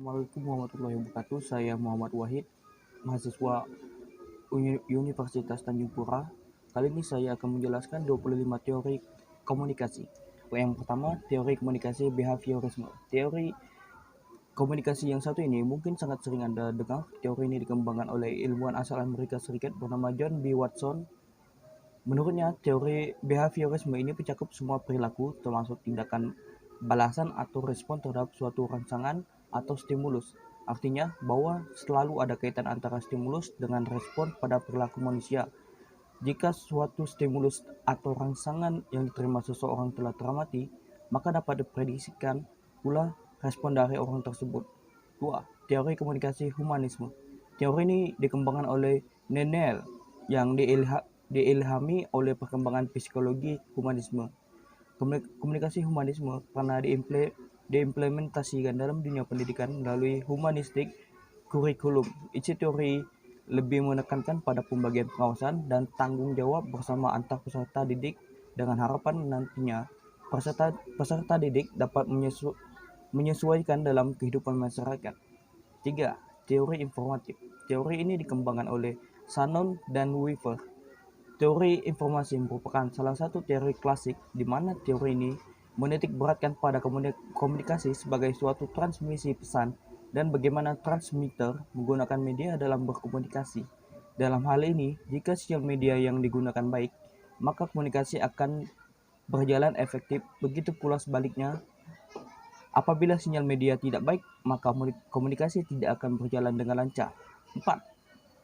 Assalamualaikum warahmatullahi wabarakatuh. Saya Muhammad Wahid, mahasiswa Universitas Tanjung Pura. Kali ini saya akan menjelaskan 25 teori komunikasi. Yang pertama, teori komunikasi behaviorisme. Teori komunikasi yang satu ini mungkin sangat sering Anda dengar. Teori ini dikembangkan oleh ilmuwan asal Amerika Serikat bernama John B. Watson. Menurutnya, teori behaviorisme ini mencakup semua perilaku, termasuk tindakan balasan atau respon terhadap suatu rangsangan atau stimulus. Artinya bahwa selalu ada kaitan antara stimulus dengan respon pada perilaku manusia. Jika suatu stimulus atau rangsangan yang diterima seseorang telah teramati, maka dapat diprediksikan pula respon dari orang tersebut. 2. Teori komunikasi humanisme. Teori ini dikembangkan oleh Nenel yang diilhami oleh perkembangan psikologi humanisme. Komunikasi humanisme pernah diimplementasikan dalam dunia pendidikan melalui humanistik kurikulum. Isi teori lebih menekankan pada pembagian pengawasan dan tanggung jawab bersama antar peserta didik dengan harapan nantinya peserta didik dapat menyesuaikan dalam kehidupan masyarakat. 3. Teori informatif. Teori ini dikembangkan oleh Shannon dan Weaver. Teori informasi merupakan salah satu teori klasik di mana teori ini menitik beratkan pada komunikasi sebagai suatu transmisi pesan dan bagaimana transmitter menggunakan media dalam berkomunikasi. Dalam hal ini, jika sinyal media yang digunakan baik, maka komunikasi akan berjalan efektif. Begitu pula sebaliknya, apabila sinyal media tidak baik, maka komunikasi tidak akan berjalan dengan lancar. 4.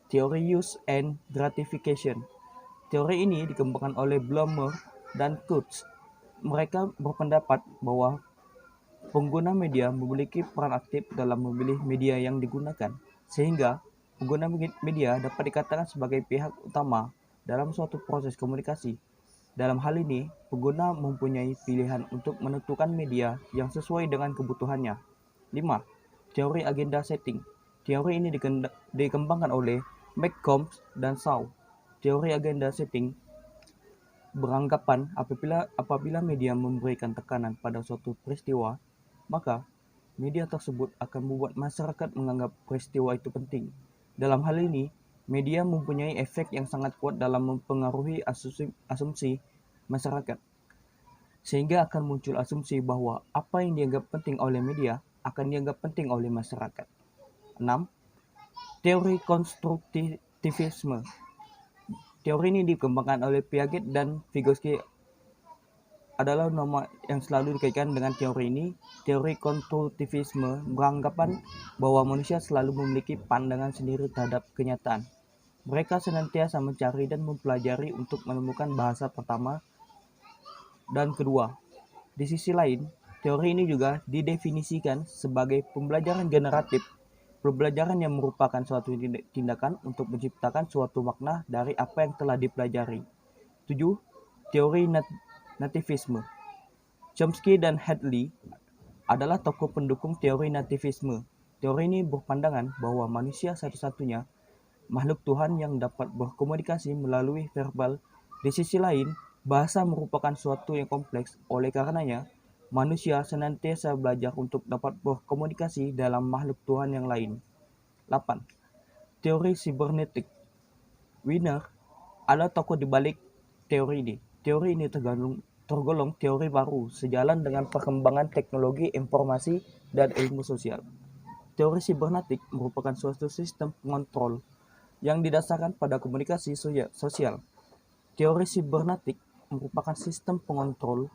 Teori use and gratification. Teori ini dikembangkan oleh Blomer dan Kurtz. Mereka berpendapat bahwa pengguna media memiliki peran aktif dalam memilih media yang digunakan, sehingga pengguna media dapat dikatakan sebagai pihak utama dalam suatu proses komunikasi. Dalam hal ini, pengguna mempunyai pilihan untuk menentukan media yang sesuai dengan kebutuhannya. 5. Teori agenda setting. Teori ini dikembangkan oleh McCombs dan Shaw. Teori agenda setting beranggapan apabila media memberikan tekanan pada suatu peristiwa, maka media tersebut akan membuat masyarakat menganggap peristiwa itu penting. Dalam hal ini, media mempunyai efek yang sangat kuat dalam mempengaruhi asumsi masyarakat, sehingga akan muncul asumsi bahwa apa yang dianggap penting oleh media akan dianggap penting oleh masyarakat. 6. Teori konstruktivisme. Teori ini dikembangkan oleh Piaget dan Vygotsky adalah nama yang selalu dikaitkan dengan teori ini. Teori konstruktivisme beranggapan bahwa manusia selalu memiliki pandangan sendiri terhadap kenyataan. Mereka senantiasa mencari dan mempelajari untuk menemukan bahasa pertama dan kedua. Di sisi lain, teori ini juga didefinisikan sebagai pembelajaran generatif. Pembelajaran yang merupakan suatu tindakan untuk menciptakan suatu makna dari apa yang telah dipelajari. 7. Teori nativisme. Chomsky dan Hadley adalah tokoh pendukung teori nativisme. Teori ini berpandangan bahwa manusia satu-satunya makhluk Tuhan yang dapat berkomunikasi melalui verbal. Di sisi lain, bahasa merupakan suatu yang kompleks, oleh karenanya manusia senantiasa belajar untuk dapat berkomunikasi dalam makhluk Tuhan yang lain. 8. Teori sibernetik. Wiener adalah tokoh di balik teori ini. Teori ini tergolong teori baru sejalan dengan perkembangan teknologi informasi dan ilmu sosial. Teori sibernetik merupakan suatu sistem pengontrol yang didasarkan pada komunikasi sosial. Teori sibernetik merupakan sistem pengontrol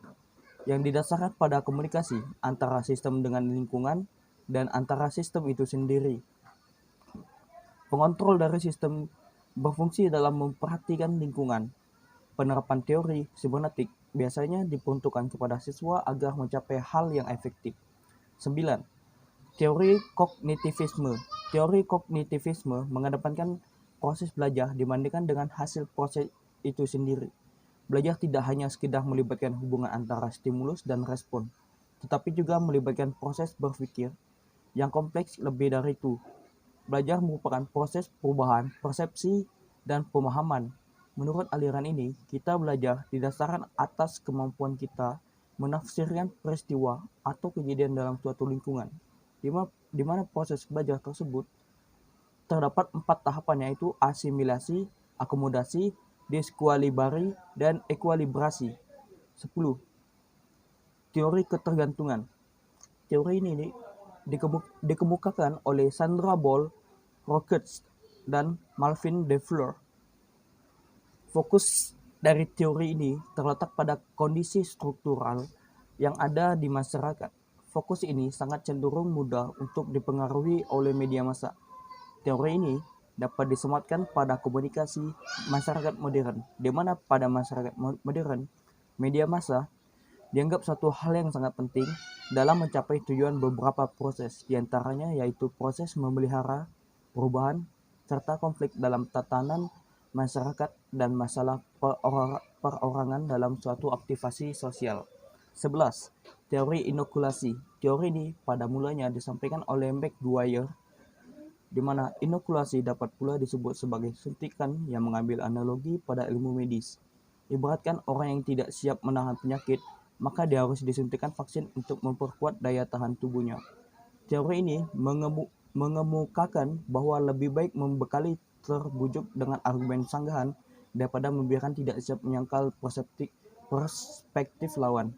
yang didasarkan pada komunikasi antara sistem dengan lingkungan dan antara sistem itu sendiri. Pengontrol dari sistem berfungsi dalam memperhatikan lingkungan. Penerapan teori sibernetik biasanya diperuntukkan kepada siswa agar mencapai hal yang efektif. 9. Teori kognitivisme. Teori kognitivisme mengedepankan proses belajar dibandingkan dengan hasil proses itu sendiri. Belajar tidak hanya sekedar melibatkan hubungan antara stimulus dan respon, tetapi juga melibatkan proses berpikir yang kompleks lebih dari itu. Belajar merupakan proses perubahan persepsi dan pemahaman. Menurut aliran ini, kita belajar didasarkan atas kemampuan kita menafsirkan peristiwa atau kejadian dalam suatu lingkungan. 5 di mana proses belajar tersebut terdapat 4 tahapan, yaitu asimilasi, akomodasi, diskualibari, dan ekualibrasi. 10. Teori ketergantungan. Teori ini dikemukakan oleh Sandra Ball, Rockets, dan Malvin DeFleur. Fokus dari teori ini terletak pada kondisi struktural yang ada di masyarakat. Fokus ini sangat cenderung mudah untuk dipengaruhi oleh media massa. Teori ini dapat disematkan pada komunikasi masyarakat modern, di mana pada masyarakat modern, media massa dianggap suatu hal yang sangat penting dalam mencapai tujuan beberapa proses, diantaranya yaitu proses memelihara perubahan serta konflik dalam tatanan masyarakat dan masalah perorangan dalam suatu aktivasi sosial. 11. Teori inokulasi. Teori ini pada mulanya disampaikan oleh McGuire, di mana inokulasi dapat pula disebut sebagai suntikan yang mengambil analogi pada ilmu medis. Ibaratkan orang yang tidak siap menahan penyakit, maka dia harus disuntikan vaksin untuk memperkuat daya tahan tubuhnya. Teori ini mengemukakan bahwa lebih baik membekali terbujuk dengan argumen sanggahan daripada membiarkan tidak siap menyangkal perspektif lawan.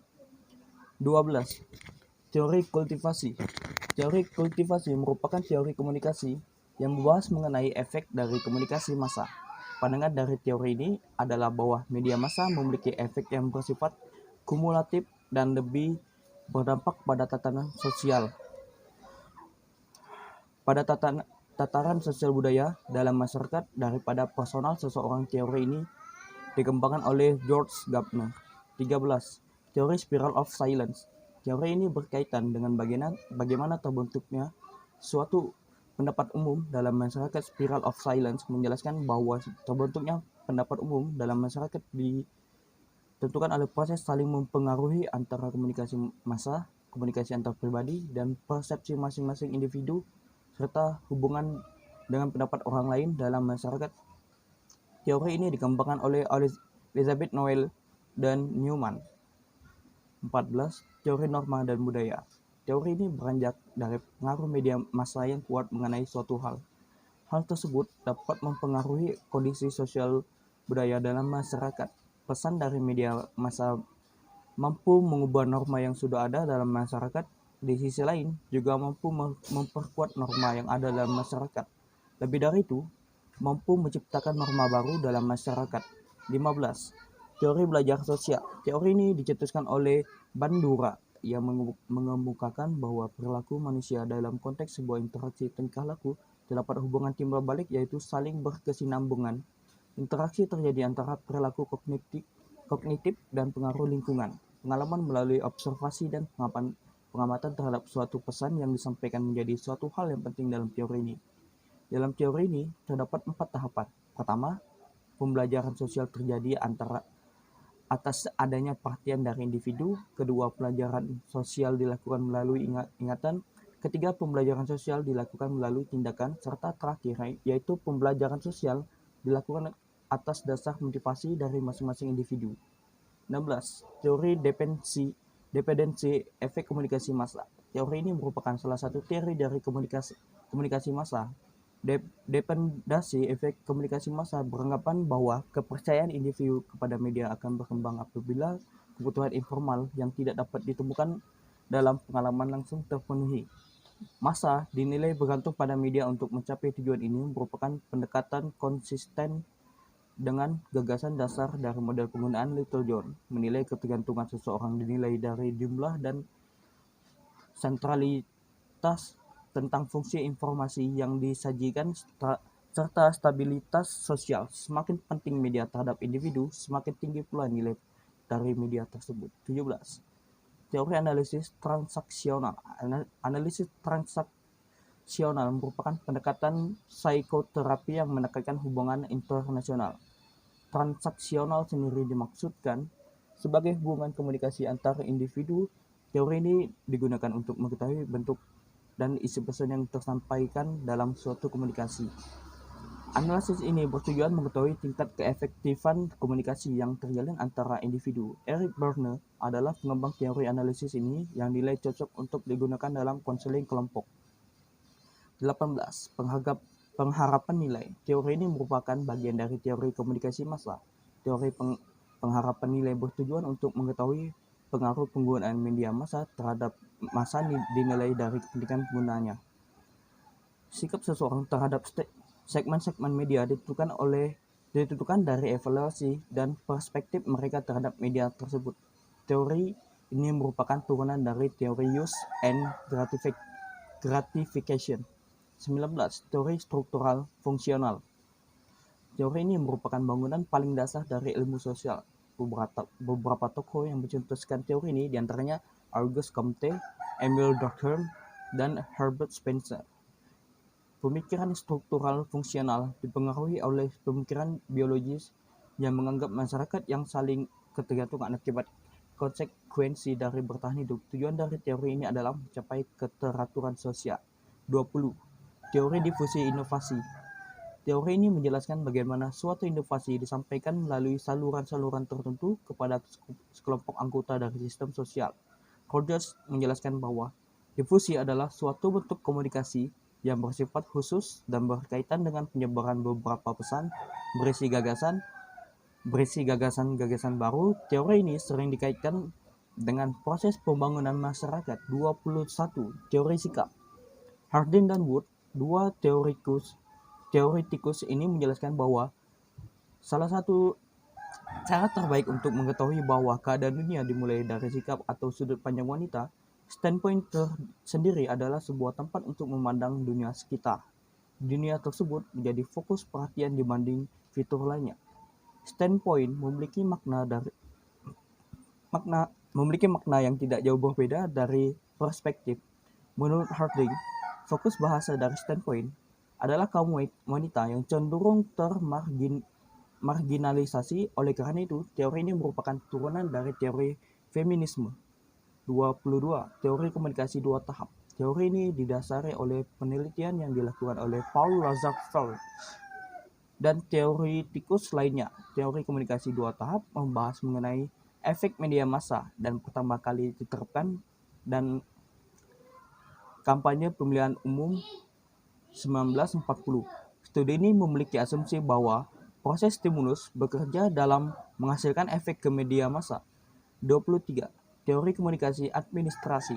12. Teori kultivasi. Teori kultivasi merupakan teori komunikasi yang membahas mengenai efek dari komunikasi massa. Pandangan dari teori ini adalah bahwa media massa memiliki efek yang bersifat kumulatif dan lebih berdampak pada tatanan sosial. Pada tataran sosial budaya dalam masyarakat daripada personal seseorang. Teori ini dikembangkan oleh George Gardner. 13. Teori Spiral of Silence. Teori ini berkaitan dengan bagaimana terbentuknya suatu pendapat umum dalam masyarakat. Spiral of Silence menjelaskan bahwa terbentuknya pendapat umum dalam masyarakat ditentukan oleh proses saling mempengaruhi antara komunikasi massa, komunikasi antar pribadi, dan persepsi masing-masing individu serta hubungan dengan pendapat orang lain dalam masyarakat. Teori ini dikembangkan oleh Elizabeth Noel dan Newman. 14. Teori norma dan budaya. Teori ini beranjak dari pengaruh media massa yang kuat mengenai suatu hal. Hal tersebut dapat mempengaruhi kondisi sosial budaya dalam masyarakat. Pesan dari media massa mampu mengubah norma yang sudah ada dalam masyarakat. Di sisi lain, juga mampu memperkuat norma yang ada dalam masyarakat. Lebih dari itu, mampu menciptakan norma baru dalam masyarakat. 15. Teori belajar sosial. Teori ini dicetuskan oleh Bandura yang mengemukakan bahwa perilaku manusia dalam konteks sebuah interaksi tingkah laku terdapat hubungan timbal balik, yaitu saling berkesinambungan. Interaksi terjadi antara perilaku kognitif dan pengaruh lingkungan. Pengalaman melalui observasi dan pengamatan terhadap suatu pesan yang disampaikan menjadi suatu hal yang penting dalam teori ini. Dalam teori ini terdapat 4 tahapan. Pertama, pembelajaran sosial terjadi atas adanya perhatian dari individu. Kedua, pelajaran sosial dilakukan melalui ingatan. Ketiga, pembelajaran sosial dilakukan melalui tindakan. Serta terakhir, yaitu pembelajaran sosial dilakukan atas dasar motivasi dari masing-masing individu. 16. Teori dependensi efek komunikasi massa. Teori ini merupakan salah satu teori dari komunikasi massa. Dependensi efek komunikasi massa beranggapan bahwa kepercayaan individu kepada media akan berkembang apabila kebutuhan informal yang tidak dapat ditemukan dalam pengalaman langsung terpenuhi. Massa dinilai bergantung pada media untuk mencapai tujuan ini merupakan pendekatan konsisten dengan gagasan dasar dari model penggunaan Littlejohn. Menilai ketergantungan seseorang dinilai dari jumlah dan sentralitas tentang fungsi informasi yang disajikan serta stabilitas sosial. Semakin penting media terhadap individu, semakin tinggi pula nilai dari media tersebut. 17. Teori analisis transaksional. Analisis transaksional merupakan pendekatan psikoterapi yang menekankan hubungan internasional. Transaksional sendiri dimaksudkan sebagai hubungan komunikasi antar individu. Teori ini digunakan untuk mengetahui bentuk dan isi pesan yang tersampaikan dalam suatu komunikasi. Analisis ini bertujuan mengetahui tingkat keefektifan komunikasi yang terjalin antara individu. Eric Berne adalah pengembang teori analisis ini yang dinilai cocok untuk digunakan dalam konseling kelompok. 18. Pengharapan nilai. Teori ini merupakan bagian dari teori komunikasi massa. Teori pengharapan nilai bertujuan untuk mengetahui pengaruh penggunaan media massa terhadap massa dinilai dari kepentingan penggunanya. Sikap seseorang terhadap segmen-segmen media ditentukan dari evaluasi dan perspektif mereka terhadap media tersebut. Teori ini merupakan turunan dari teori use and gratification. 19. Teori struktural fungsional. Teori ini merupakan bangunan paling dasar dari ilmu sosial. Beberapa tokoh yang mencetuskan teori ini diantaranya Auguste Comte, Emile Durkheim, dan Herbert Spencer. Pemikiran struktural fungsional dipengaruhi oleh pemikiran biologis yang menganggap masyarakat yang saling ketergantungan akibat konsekuensi dari bertahan hidup. Tujuan dari teori ini adalah mencapai keteraturan sosial. 20. Teori difusi inovasi. Teori ini menjelaskan bagaimana suatu inovasi disampaikan melalui saluran-saluran tertentu kepada sekelompok anggota dari sistem sosial. Rogers menjelaskan bahwa difusi adalah suatu bentuk komunikasi yang bersifat khusus dan berkaitan dengan penyebaran beberapa pesan berisi gagasan baru. Teori ini sering dikaitkan dengan proses pembangunan masyarakat. 21. Teori sikap. Harding dan Wood, dua teoretikus ini menjelaskan bahwa salah satu cara terbaik untuk mengetahui bahwa keadaan dunia dimulai dari sikap atau sudut pandang wanita. Standpoint tersendiri adalah sebuah tempat untuk memandang dunia sekitar. Dunia tersebut menjadi fokus perhatian dibanding fitur lainnya. Standpoint memiliki makna yang tidak jauh berbeda dari perspektif. Menurut Harding, fokus bahasa dari standpoint adalah kaum wanita yang cenderung termarginalisasi. Oleh karena itu, teori ini merupakan turunan dari teori feminisme. 22. Teori komunikasi dua tahap. Teori ini didasari oleh penelitian yang dilakukan oleh Paul Lazarsfeld dan teoritikus lainnya. Teori komunikasi dua tahap membahas mengenai efek media massa dan pertama kali diterapkan dan kampanye pemilihan umum 1940. Studi ini memiliki asumsi bahwa proses stimulus bekerja dalam menghasilkan efek ke media massa. 23. Teori komunikasi administrasi.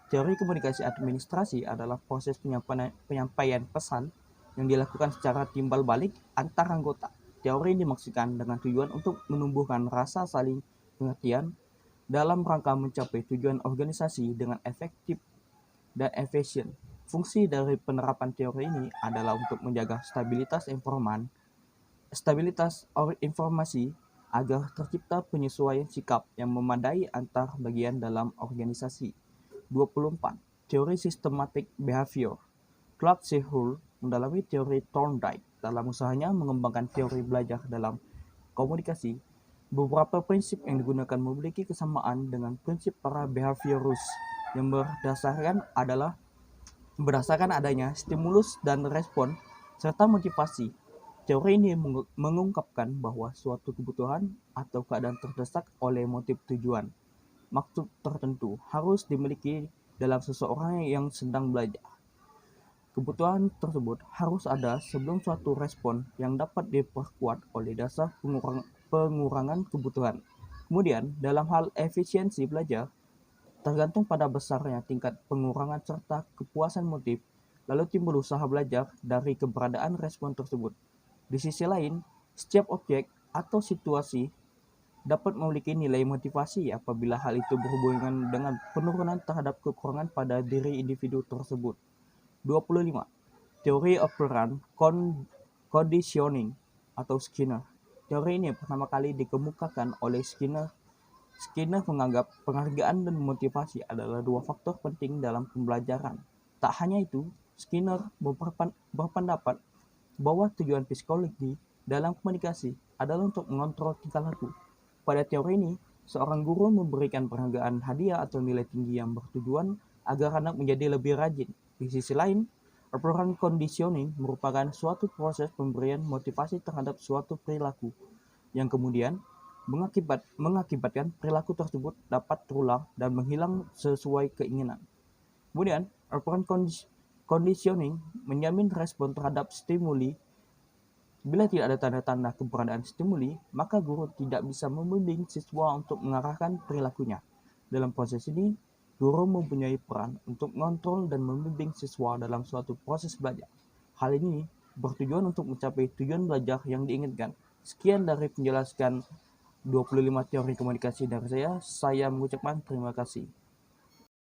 Teori komunikasi administrasi adalah proses penyampaian pesan yang dilakukan secara timbal balik antar anggota. Teori ini dimaksudkan dengan tujuan untuk menumbuhkan rasa saling pengertian dalam rangka mencapai tujuan organisasi dengan efektif dan efisien. Fungsi dari penerapan teori ini adalah untuk menjaga stabilitas informasi agar tercipta penyesuaian sikap yang memadai antar bagian dalam organisasi. 24. Teori sistematik behavior. Clark C. Hull mendalami teori Thorndike dalam usahanya mengembangkan teori belajar dalam komunikasi. Beberapa prinsip yang digunakan memiliki kesamaan dengan prinsip para behaviorus yang berdasarkan adanya stimulus dan respon serta motivasi. Teori ini mengungkapkan bahwa suatu kebutuhan atau keadaan terdesak oleh motif tujuan maksud tertentu harus dimiliki dalam seseorang yang sedang belajar. Kebutuhan tersebut harus ada sebelum suatu respon yang dapat diperkuat oleh dasar pengurangan kebutuhan. Kemudian, dalam hal efisiensi belajar, tergantung pada besarnya tingkat pengurangan serta kepuasan motif, lalu timbul usaha belajar dari keberadaan respon tersebut. Di sisi lain, setiap objek atau situasi dapat memiliki nilai motivasi apabila hal itu berhubungan dengan penurunan terhadap kekurangan pada diri individu tersebut. 25. Teori operant conditioning atau Skinner. Teori ini pertama kali dikemukakan oleh Skinner. Skinner menganggap penghargaan dan motivasi adalah dua faktor penting dalam pembelajaran. Tak hanya itu, Skinner berpendapat bahwa tujuan psikologi dalam komunikasi adalah untuk mengontrol tingkah laku. Pada teori ini, seorang guru memberikan penghargaan hadiah atau nilai tinggi yang bertujuan agar anak menjadi lebih rajin. Di sisi lain, operant conditioning merupakan suatu proses pemberian motivasi terhadap suatu perilaku yang kemudian mengakibatkan perilaku tersebut dapat terulang dan menghilang sesuai keinginan. Kemudian, operant conditioning menjamin respon terhadap stimuli. Bila tidak ada tanda-tanda keberadaan stimuli, maka guru tidak bisa membimbing siswa untuk mengarahkan perilakunya. Dalam proses ini, guru mempunyai peran untuk mengontrol dan membimbing siswa dalam suatu proses belajar. Hal ini bertujuan untuk mencapai tujuan belajar yang diinginkan. Sekian dari penjelasan 25 teori komunikasi dari saya mengucapkan terima kasih.